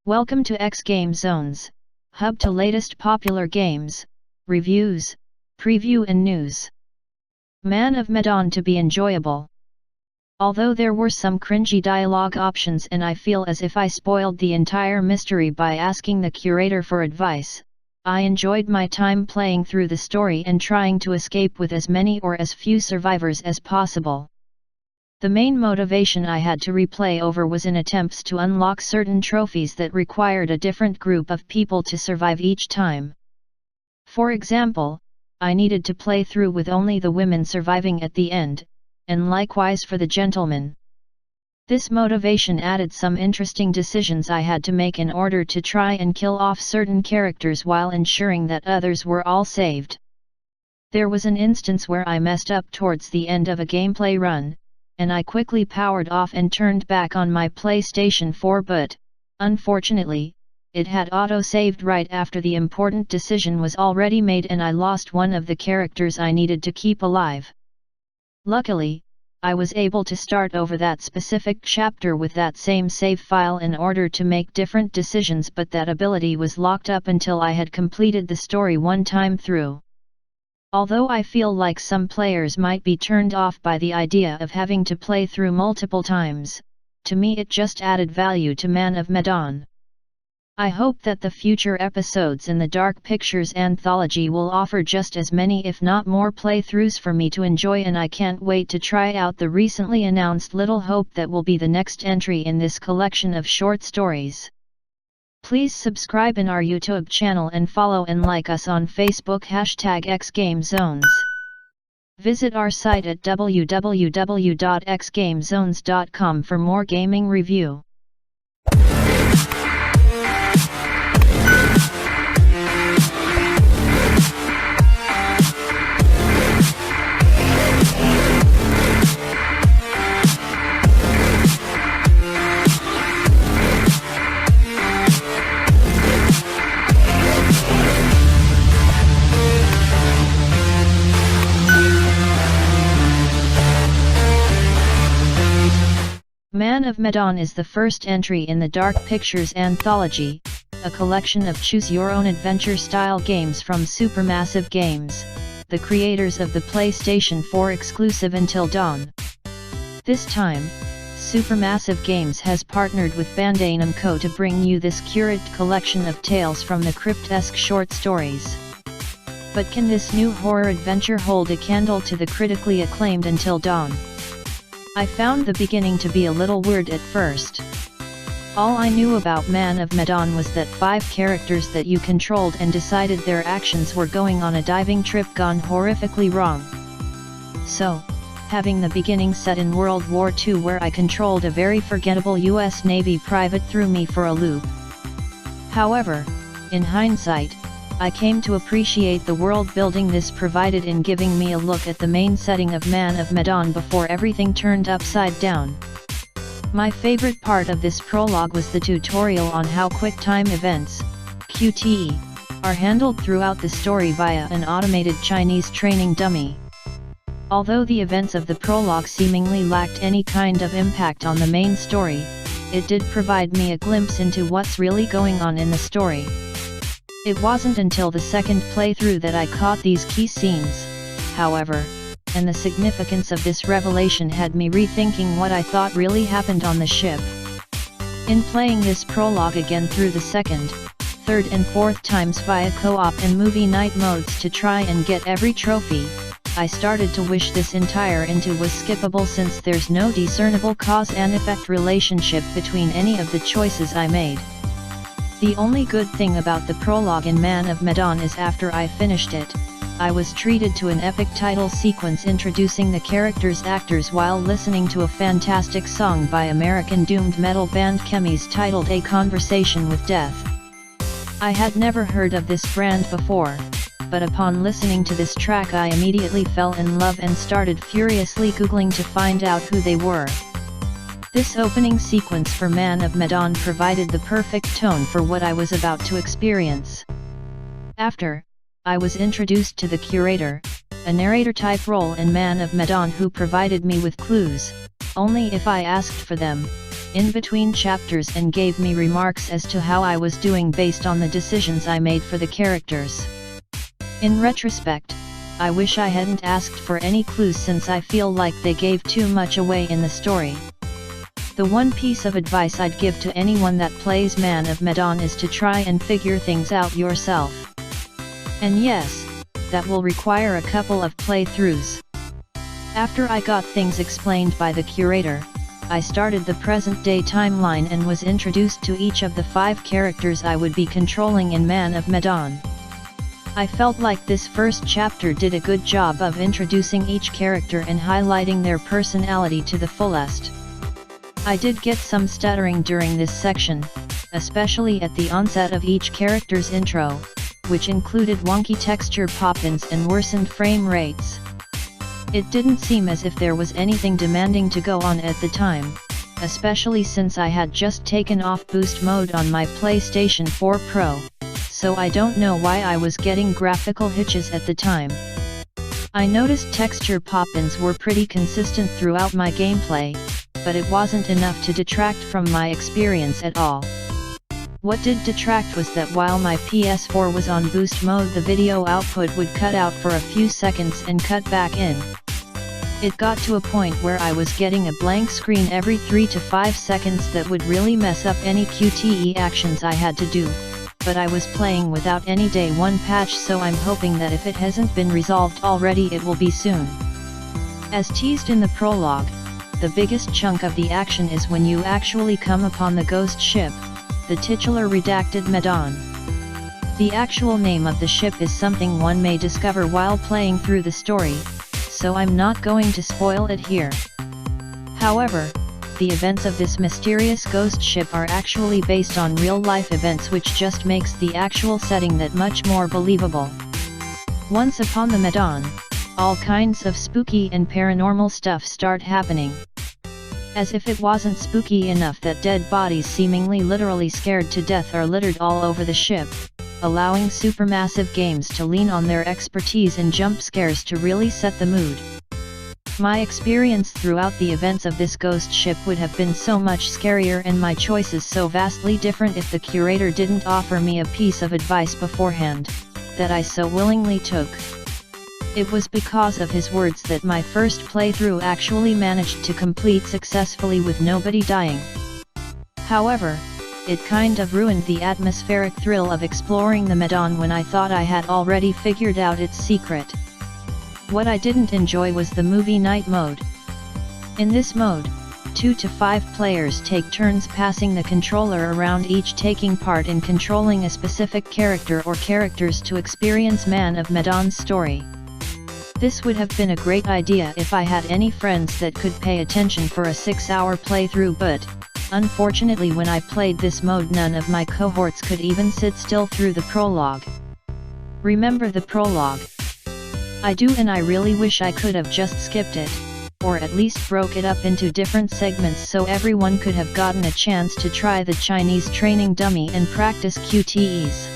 Welcome to xGameZones, hub to latest popular games, reviews, preview and news. Man of Medan to be enjoyable. Although there were some cringy dialogue options and I feel as if I spoiled the entire mystery by asking the curator for advice, I enjoyed my time playing through the story and trying to escape with as many or as few survivors as possible. The main motivation I had to replay over was in attempts to unlock certain trophies that required a different group of people to survive each time. For example, I needed to play through with only the women surviving at the end, and likewise for the gentlemen. This motivation added some interesting decisions I had to make in order to try and kill off certain characters while ensuring that others were all saved. There was an instance where I messed up towards the end of a gameplay run, and I quickly powered off and turned back on my PlayStation 4 but, unfortunately, it had auto-saved right after the important decision was already made and I lost one of the characters I needed to keep alive. Luckily, I was able to start over that specific chapter with that same save file in order to make different decisions, but that ability was locked up until I had completed the story one time through. Although I feel like some players might be turned off by the idea of having to play through multiple times, to me it just added value to Man of Medan. I hope that the future episodes in the Dark Pictures anthology will offer just as many if not more playthroughs for me to enjoy, and I can't wait to try out the recently announced Little Hope that will be the next entry in this collection of short stories. Please subscribe in our YouTube channel and follow and like us on Facebook #xGameZones. Visit our site at www.xgamezones.com for more gaming review. Man of Medan is the first entry in the Dark Pictures anthology, a collection of choose-your-own-adventure style games from Supermassive Games, the creators of the PlayStation 4 exclusive Until Dawn. This time, Supermassive Games has partnered with Bandai Namco to bring you this curated collection of Tales from the Crypt-esque short stories. But can this new horror adventure hold a candle to the critically acclaimed Until Dawn? I found the beginning to be a little weird at first. All I knew about Man of Medan was that 5 characters that you controlled and decided their actions were going on a diving trip gone horrifically wrong. So, having the beginning set in World War II where I controlled a very forgettable US Navy private threw me for a loop. However, in hindsight, I came to appreciate the world building this provided in giving me a look at the main setting of Man of Medan before everything turned upside down. My favorite part of this prologue was the tutorial on how QuickTime events, QTE, are handled throughout the story via an automated Chinese training dummy. Although the events of the prologue seemingly lacked any kind of impact on the main story, it did provide me a glimpse into what's really going on in the story. It wasn't until the second playthrough that I caught these key scenes, however, and the significance of this revelation had me rethinking what I thought really happened on the ship. In playing this prologue again through the second, third and fourth times via co-op and movie night modes to try and get every trophy, I started to wish this entire into was skippable since there's no discernible cause and effect relationship between any of the choices I made. The only good thing about the prologue in Man of Medan is after I finished it, I was treated to an epic title sequence introducing the characters' actors while listening to a fantastic song by American doomed metal band Chemies titled A Conversation with Death. I had never heard of this brand before, but upon listening to this track I immediately fell in love and started furiously googling to find out who they were. This opening sequence for Man of Medan provided the perfect tone for what I was about to experience. After, I was introduced to the curator, a narrator-type role in Man of Medan who provided me with clues, only if I asked for them, in between chapters and gave me remarks as to how I was doing based on the decisions I made for the characters. In retrospect, I wish I hadn't asked for any clues since I feel like they gave too much away in the story. The one piece of advice I'd give to anyone that plays Man of Medan is to try and figure things out yourself. And yes, that will require a couple of playthroughs. After I got things explained by the curator, I started the present-day timeline and was introduced to each of the 5 characters I would be controlling in Man of Medan. I felt like this first chapter did a good job of introducing each character and highlighting their personality to the fullest. I did get some stuttering during this section, especially at the onset of each character's intro, which included wonky texture pop-ins and worsened frame rates. It didn't seem as if there was anything demanding to go on at the time, especially since I had just taken off boost mode on my PlayStation 4 Pro, so I don't know why I was getting graphical hitches at the time. I noticed texture pop-ins were pretty consistent throughout my gameplay, but it wasn't enough to detract from my experience at all. What did detract was that while my PS4 was on boost mode the video output would cut out for a few seconds and cut back in. It got to a point where I was getting a blank screen every 3 to 5 seconds that would really mess up any QTE actions I had to do, but I was playing without any day 1 patch, so I'm hoping that if it hasn't been resolved already it will be soon. As teased in the prologue, the biggest chunk of the action is when you actually come upon the ghost ship, the titular redacted Medan. The actual name of the ship is something one may discover while playing through the story, so I'm not going to spoil it here. However, the events of this mysterious ghost ship are actually based on real-life events, which just makes the actual setting that much more believable. Once upon the Medan, all kinds of spooky and paranormal stuff start happening. As if it wasn't spooky enough that dead bodies seemingly literally scared to death are littered all over the ship, allowing Supermassive Games to lean on their expertise in jump scares to really set the mood. My experience throughout the events of this ghost ship would have been so much scarier and my choices so vastly different if the curator didn't offer me a piece of advice beforehand, that I so willingly took. It was because of his words that my first playthrough actually managed to complete successfully with nobody dying. However, it kind of ruined the atmospheric thrill of exploring the Medan when I thought I had already figured out its secret. What I didn't enjoy was the movie night mode. In this mode, 2 to 5 players take turns passing the controller around, each taking part in controlling a specific character or characters to experience Man of Medan's story. This would have been a great idea if I had any friends that could pay attention for a 6-hour playthrough, but, unfortunately when I played this mode none of my cohorts could even sit still through the prologue. Remember the prologue? I do, and I really wish I could have just skipped it, or at least broke it up into different segments so everyone could have gotten a chance to try the Chinese training dummy and practice QTEs.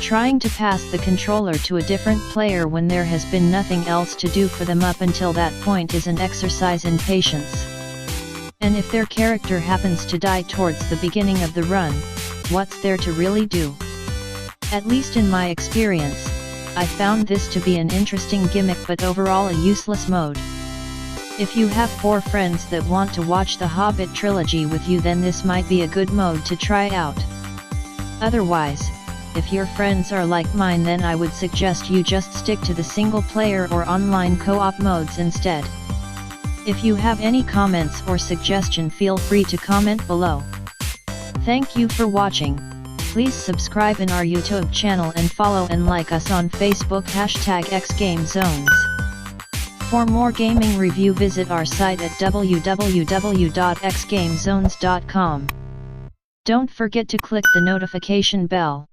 Trying to pass the controller to a different player when there has been nothing else to do for them up until that point is an exercise in patience. And if their character happens to die towards the beginning of the run, what's there to really do? At least in my experience, I found this to be an interesting gimmick but overall a useless mode. If you have 4 friends that want to watch the Hobbit trilogy with you, then this might be a good mode to try out. Otherwise, if your friends are like mine, then I would suggest you just stick to the single player or online co-op modes instead. If you have any comments or suggestion, feel free to comment below. Thank you for watching. Please subscribe in our YouTube channel and follow and like us on Facebook #xGameZones. For more gaming review, visit our site at www.xgamezones.com. Don't forget to click the notification bell.